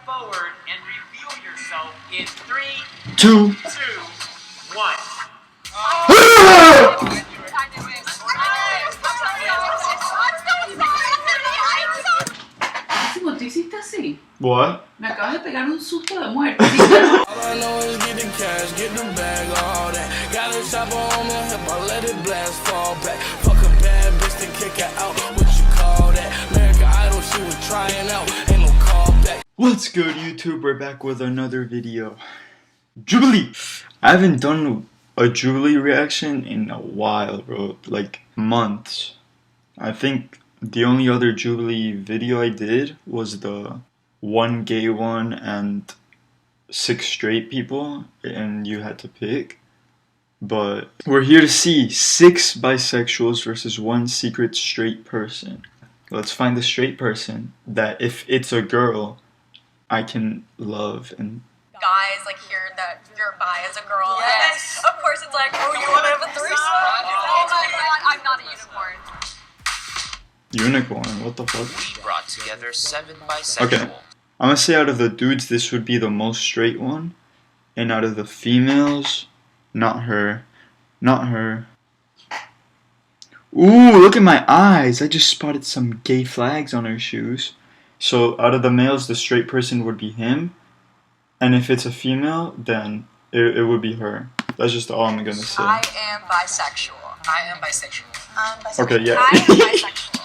forward and reveal yourself in 3, 2, 2, 1. ¿Tú hiciste así? What? Me acabas de pegar un susto de muerte. All I know is get the cash, get the bag, all that. Got a chopper on my hip, I let it blast, fall back. Fuck a bad bitch to kick her out, what you call that? American Idol, she was trying out, ain't no callback. What's good, YouTube? We're back with another video. Jubilee! I haven't done a Jubilee reaction in a while, bro. Like, months. I think the only other Jubilee video I did was the one gay one and 6 straight people, and you had to pick. But we're here to see 6 bisexuals versus 1 secret straight person. Let's find the straight person that, if it's a girl, I can love. And guys like hear that you're bi as a girl, yes. And then, of course it's like, oh, you want to have a threesome? Oh my god, I'm not a unicorn. Unicorn, what the fuck? We brought together 7 bisexual. Okay, I'm gonna say out of the dudes, this would be the most straight one. And out of the females, not her. Not her. Ooh, look at my eyes. I just spotted some gay flags on her shoes. So out of the males, the straight person would be him. And if it's a female, then it would be her. That's just all I'm gonna say. I am bisexual. I am bisexual. I'm bisexual. Okay, yeah. I am bisexual.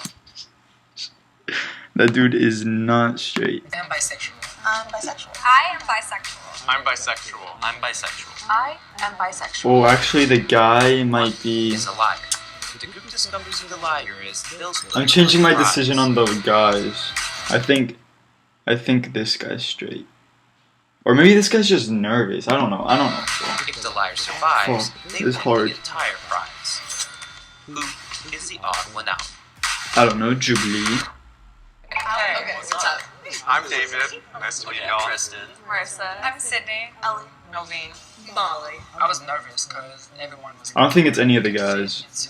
That dude is not straight. I am bisexual. I'm bisexual. I am bisexual. I'm bisexual. I'm bisexual. I am bisexual. Oh, actually, the guy might be. Is a liar. The group discovers who the liar is. I'm changing my decision on the guys. I think this guy's straight. Or maybe this guy's just nervous. I don't know. If the liar survives, Fuck, they it's win hard. the entire prize. Who is the odd one out? I don't know, Jubilee. Hey, okay, what's up? I'm David. Nice to meet y'all. Tristan. Marissa. I'm Sydney. Ellie. Melvin. Molly. I was nervous because everyone was I don't think it's any of the guys. into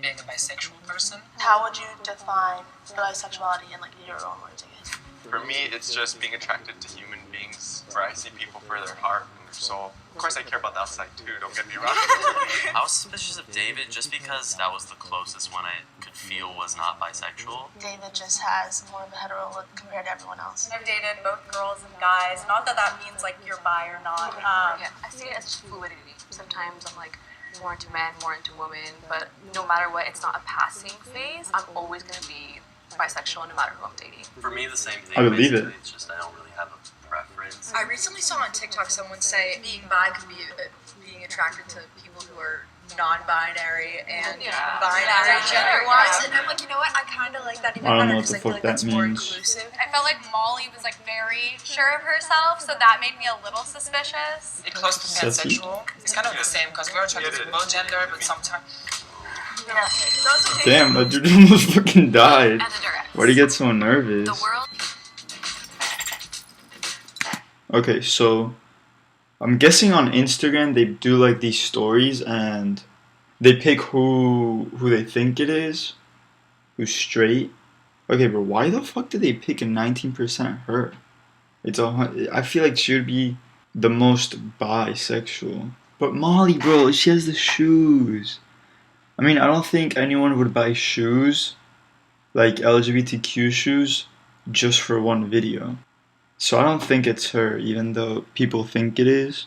being a bisexual person. How would you define bisexuality in like your own words, I guess? For me, it's just being attracted to human beings where I see people for their heart and their soul. Of course, I care about the outside too, don't get me wrong. I was suspicious of David just because that was the closest one I could feel was not bisexual. David just has more of a hetero look compared to everyone else. I've dated both girls and guys. Not that that means like you're bi or not. Yeah, I see it as just fluidity. Sometimes I'm like more into men, more into women, but no matter what, it's not a passing phase. I'm always going to be bisexual no matter who I'm dating. For me, the same thing. I believe it. basically. It's just I don't really have a preference. I recently saw on TikTok someone say being bi could be being attracted to people who are non-binary and binary gender-wise. And I'm like, you know what? I kind of like that even I don't better know what because the I feel fuck like that's that more means. inclusive. I felt like Molly was like very sure of herself, so that made me a little suspicious. It close to Sassy. pansexual. It's kind of the same because we're attracted to both gender, but sometimes. Yeah. Those are Damn, that dude almost fucking died. And the direct. Why'd he get so nervous? The world. Okay, so I'm guessing on Instagram they do like these stories and they pick who they think it is, who's straight. Okay, but why the fuck did they pick a 19% her? I feel like she would be the most bisexual. But Molly, bro, she has the shoes. I mean, I don't think anyone would buy shoes, like LGBTQ shoes, just for one video. So I don't think it's her, even though people think it is.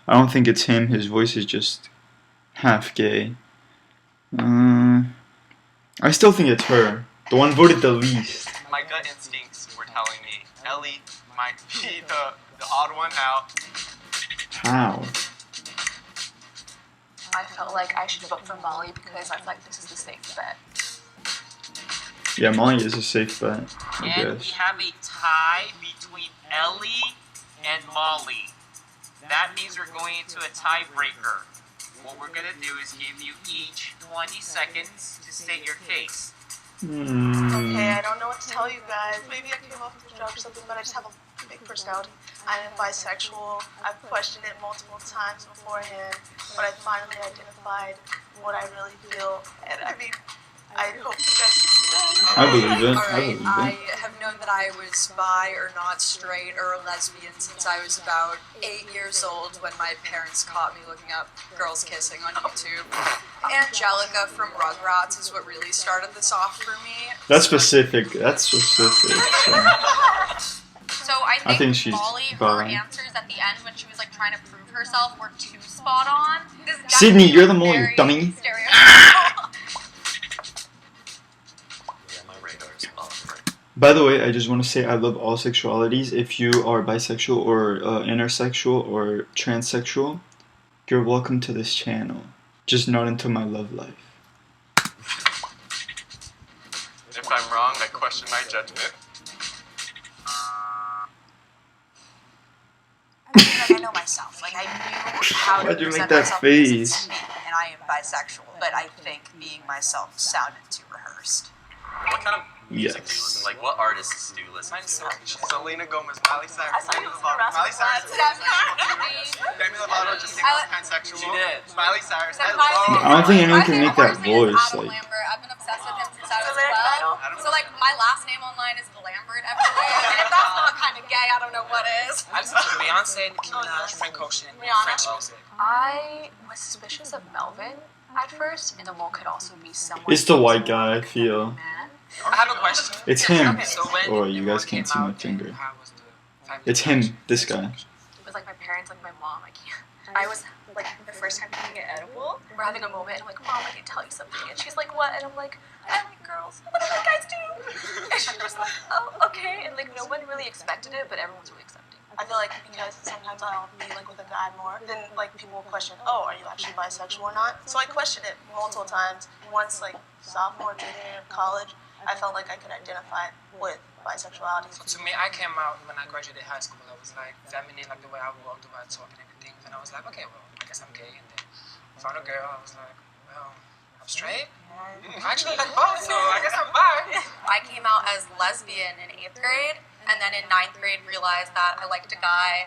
I don't think it's him. His voice is just half gay. I still think it's her. The one voted the least. My gut instincts were telling me Ellie might be the odd one out. How? I felt like I should vote for Molly because I feel like this is the safe bet. Yeah, Molly is a safe bet, I And we guess. have a tie between Ellie and Molly. That means we're going into a tiebreaker. What we're going to do is give you each 20 seconds to state your case. Okay, I don't know what to tell you guys. Maybe I came off the job or something, but I just have a big personality. I am bisexual. I've questioned it multiple times beforehand, but I finally identified what I really feel. And I mean, I hope you guys can see that. I believe it. I Alright, believe I it. have known that I was bi or not straight or a lesbian since I was about 8 years old when my parents caught me looking up girls kissing on YouTube. Angelica from Rugrats is what really started this off for me. That's specific. That's specific. So I think she's Molly, her bi. answers at the end when she was like trying to prove herself were too spot on. This is Sydney, definitely you're the mole, you very dummy. stereotypical. Yeah, my radar's off right. By the way, I just want to say I love all sexualities. If you are bisexual or intersexual or transsexual, you're welcome to this channel. Just not into my love life. If I'm wrong, I question my judgment. I know myself. Like, I knew how to Why'd you make present that myself because face? it's me, and I am bisexual. But I think being myself sounded too rehearsed. What kind of music do you Yes. listen? Like, what artists do you listen to? Selena Gomez, Miley Cyrus, Demi Lovato. Miley Cyrus. Demi Lovato just seems pansexual. She did. Miley Cyrus. I I don't think anyone can make that voice. Adam Like, Lambert. I've been obsessed with him since I was Adam 12. So like my last name online is Lambert everywhere. And if that's not kind of gay, I don't know what is. I listen to Beyonce, Nicki Minaj, Frank Ocean, French music. I was suspicious of Melvin at first, and the mole could also be someone. it's the white guy, I feel. Man. I have a question. It's him. Okay, so when Oh, you the guys book can't came see my out, finger. and how was the family It's him, reaction? this guy. It was like my parents, like my mom. I can't. I was like the first time eating an edible. We're having a moment, and I'm like, Mom, I can tell you something. And she's like, What? And I'm like, I like girls. What do you guys do? And she was like, Oh, okay. And like no one really expected it, but everyone's really accepting. I feel like because sometimes I'll be like with a guy more, then like people will question, oh, are you actually bisexual or not? So I questioned it multiple times. Once like sophomore, junior year of college, I felt like I could identify with bisexuality. So to me, I came out when I graduated high school. I was like feminine, like the way I walk, the way I talk, and everything. And I was like, okay, well, I guess I'm gay. And then I found a girl. I was like, well, I'm straight. I actually like both, so I guess I'm bi. I came out as lesbian in 8th grade, and then in 9th grade realized that I liked a guy.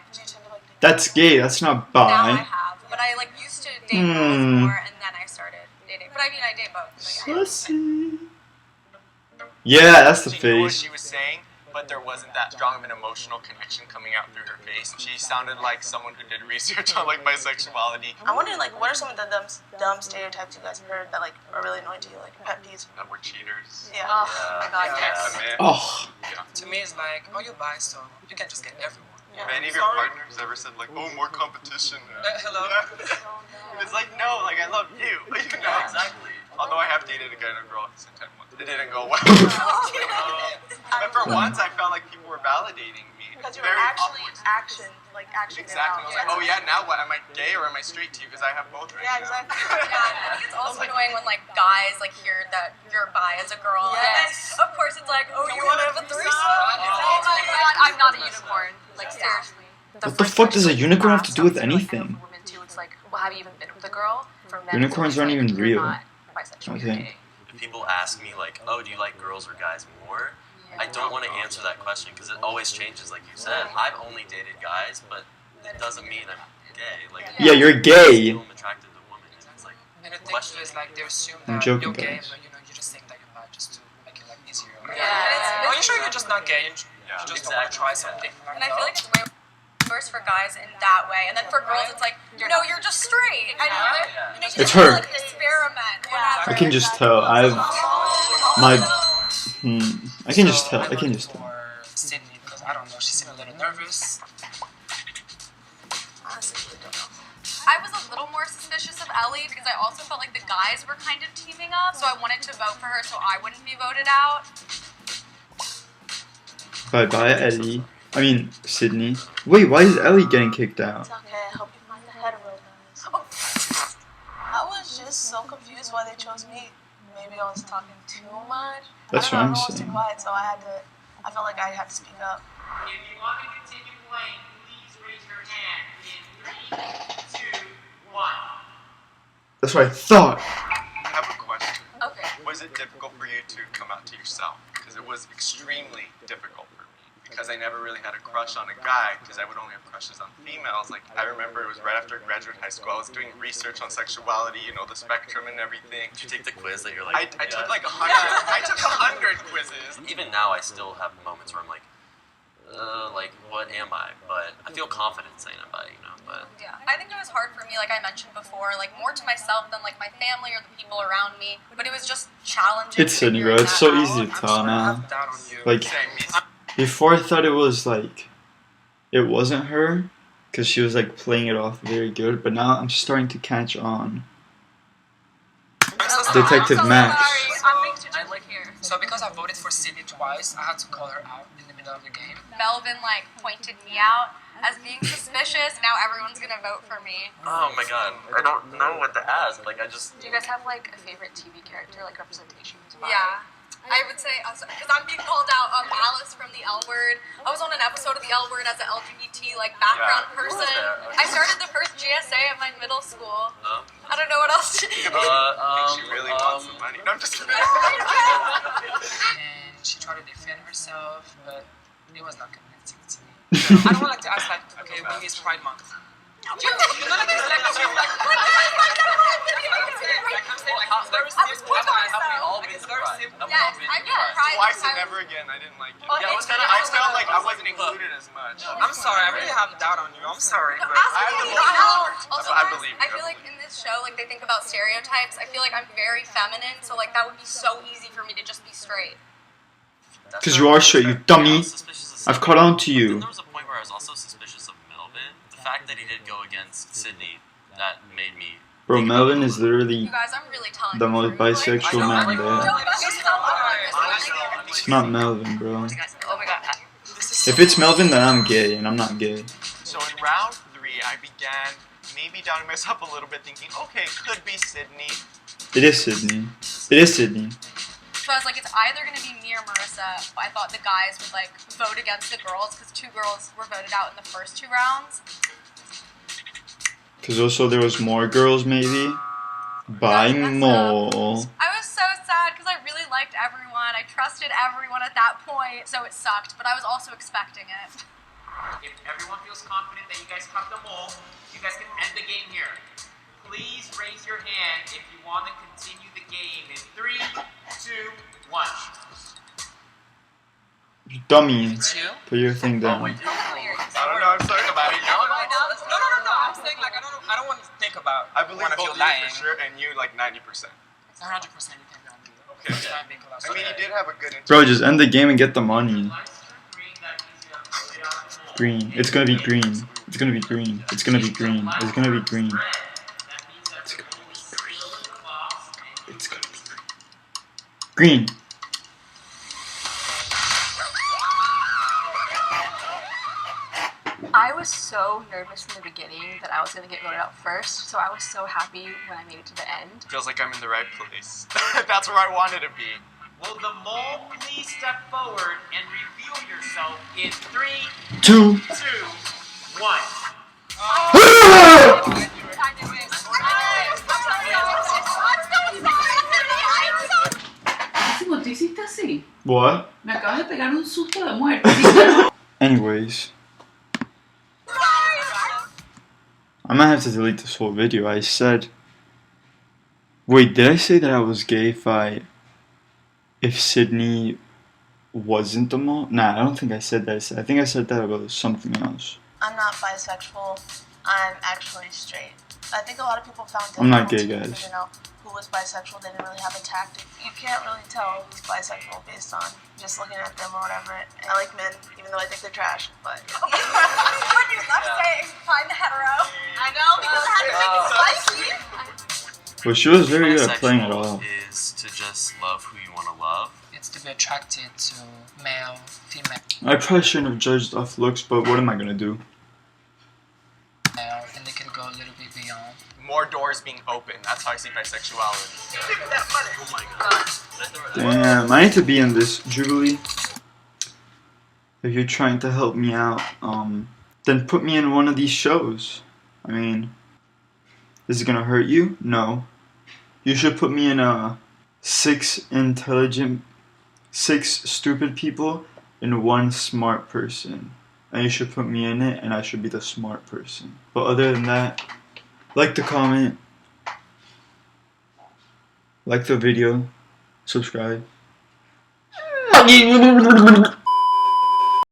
That's gay, that's not Now I bi. have, but I like used to date girls more, and then I started dating. But I mean, I date both. Like, Pussy. Yeah, that's the She knew what face. she was saying, but there wasn't that strong of an emotional connection coming out through her face. She sounded like someone who did research on like bisexuality. I'm wondering like what are some of the dumb stereotypes you guys have heard that like are really annoying to you, like pet peeves? That we're cheaters. Yeah. Oh my god, yes. Man. Oh, To me, it's like, oh, you're bi, so you can just get everyone. Yeah. Have any of your partners ever said like, oh, more competition? Hello? It's like, no, like I love you. You know? Exactly. Although I have dated a guy and a girl at the same time once. It didn't go well. But for once, I felt like people were validating me. Because you were Very actually awkward. action. Exactly. I was like, oh yeah, now what? Am I gay or am I straight to you? Because I have both right Yeah, now. exactly. Yeah, I think it's also annoying when like guys like hear that you're bi as a girl. Yes. And of course it's like, oh, you want to have a threesome? Oh my god, I'm not a unicorn. Like seriously. What the fuck does a unicorn have to do with anything? For women too, it's like, well, have you even been with a girl? For men, Unicorns it's aren't like, even you're real, not bisexual, I you're think. gay. If people ask me, like, oh, do you like girls or guys more? I don't want to answer that question because it always changes, like you said. I've only dated guys, but it doesn't mean I'm gay. Like, Yeah, you're I gay. still am attracted to women. It's like, And the thing too is like they assume I'm that joking, you're gay, guys. but you know you just think that you're bi just to make it like easier. Yeah. Are you sure you're just not gay? You just don't want to try something. And I feel like it's way worse for guys in that way, and then for girls it's like, no, you're just straight. And you know, you It's just her. Like, experiment. Whatever. I can just tell. I can just tell. I can just tell. For Sydney, because I don't know, she seemed a little nervous. Honestly, I don't know. I was a little more suspicious of Ellie because I also felt like the guys were kind of teaming up, so I wanted to vote for her so I wouldn't be voted out. Bye bye, Ellie. I mean, Sydney. Wait, why is Ellie getting kicked out? It's okay, I hope you find the hetero guys. I was just so confused why they chose me. Maybe I was talking too much. That's what I I'm don't know, everyone was too saying. quiet, so I felt like I had to speak up. If you want to continue playing, please raise your hand in 3, 2, 1. That's what I thought. I have a question. Okay. Was it difficult for you to come out to yourself? Because it was extremely difficult for me. because I never really had a crush on a guy, because I would only have crushes on females. Like, I remember it was right after I graduated high school, I was doing research on sexuality, you know, the spectrum and everything. Did you take the quiz that you're like? I took like 100. I took 100 quizzes. Even now, I still have moments where I'm like, what am I? But I feel confident saying it, you know. But Yeah, I think it was hard for me, like I mentioned before, like more to myself than like my family or the people around me. But it was just challenging. It's Sydney, bro. It's so easy to tell now. Like, before I thought it was like, it wasn't her, because she was like playing it off very good. But now I'm starting to catch on. Detective Max. So because I voted for Sydney twice, I had to call her out in the middle of the game. Melvin like pointed me out as being suspicious. Now everyone's gonna vote for me. oh my god, I don't know what to ask. Like I just. Do you guys have like a favorite TV character, like representation? Yeah. I would say, because I'm being called out, Alice from the L Word. I was on an episode of the L Word as an LGBT background person. I started the first GSA at my middle school. I don't know what else to do. She really wants the money. No, I'm just kidding. And she tried to defend herself, but it was not convincing to me. I don't want to ask like, okay, when is Pride Month? You know, like, it's like, I'm saying, like, very simple. Twice and never again. I didn't like it. Yeah, it was kinda, I felt like I wasn't included as much. I'm sorry, I really have a doubt on you. I'm sorry, but I believe you. I feel like in this show, like they think about stereotypes. I feel like I'm very feminine, so like that would be so easy for me to just be straight. Because you are straight, you dummy. I've caught on to you. There was a point where I was also suspicious of Melvin. The fact that he did go against Sydney, that made me. Bro, Melvin is literally You guys, I'm really telling the you. most bisexual man there. It's not Melvin, bro. Oh my god. If it's Melvin, then I'm gay, and I'm not gay. So in round 3, I began maybe doubting myself a little bit, thinking, okay, could be Sydney. It is Sydney. It is Sydney. So I was like, it's either going to be me or Marissa. I thought the guys would like vote against the girls because 2 girls were voted out in the first 2 rounds. Because also there was more girls, maybe. By more. I was so sad because I really liked everyone. I trusted everyone at that point, so it sucked. But I was also expecting it. If everyone feels confident that you guys have the mole, you guys can end the game here. Please raise your hand if you want to continue the game in 3, 2, 1. Dummy. Put your thing down. I don't know, I'm sorry about it. No. I'm saying like I don't want to think about. I believe one of both you of you lying. for sure, and you like 90%. 100% you can be on me. Okay. I mean, you did have a good interview. Bro, just end the game and get the money. Green. It's gonna be green. It's gonna be green. It's gonna be green. It's gonna be green. It's gonna be green. Green. I was so nervous in the beginning that I was going to get voted out first, so I was so happy when I made it to the end. Feels like I'm in the right place. That's where I wanted to be. Will the mole please step forward and reveal yourself in 3, 2. 2, 1. ¿Cómo te hiciste así? What? Me acabas de pegar un susto de muerte. Anyways. I might have to delete this whole video. I said... Wait, did I say that I was gay if Sydney wasn't the mole? Nah, I don't think I said that. I think I said that about something else. I'm not bisexual. I'm actually straight. I think a lot of people found I'm not gay, difficult to guys. figure out who was bisexual. They didn't really have a tactic. You can't really tell who's bisexual based on just looking at them or whatever. I like men, even though I think they're trash, but... What you love saying, find the hetero. I know, because I had to make it spicy. Well, she was very good at playing it off. Is to just love who you want to love. It's to be attracted to male, female, I probably shouldn't have judged off looks, but what am I gonna do? and they can go a little bit beyond. More doors being open. That's how I see bisexuality. Oh my god. Damn, I need to be in this Jubilee. If you're trying to help me out, then put me in one of these shows. I mean, is it gonna hurt you? No. You should put me in 6 stupid people in one smart person. And you should put me in it, and I should be the smart person. But other than that, like the comment, like the video, subscribe.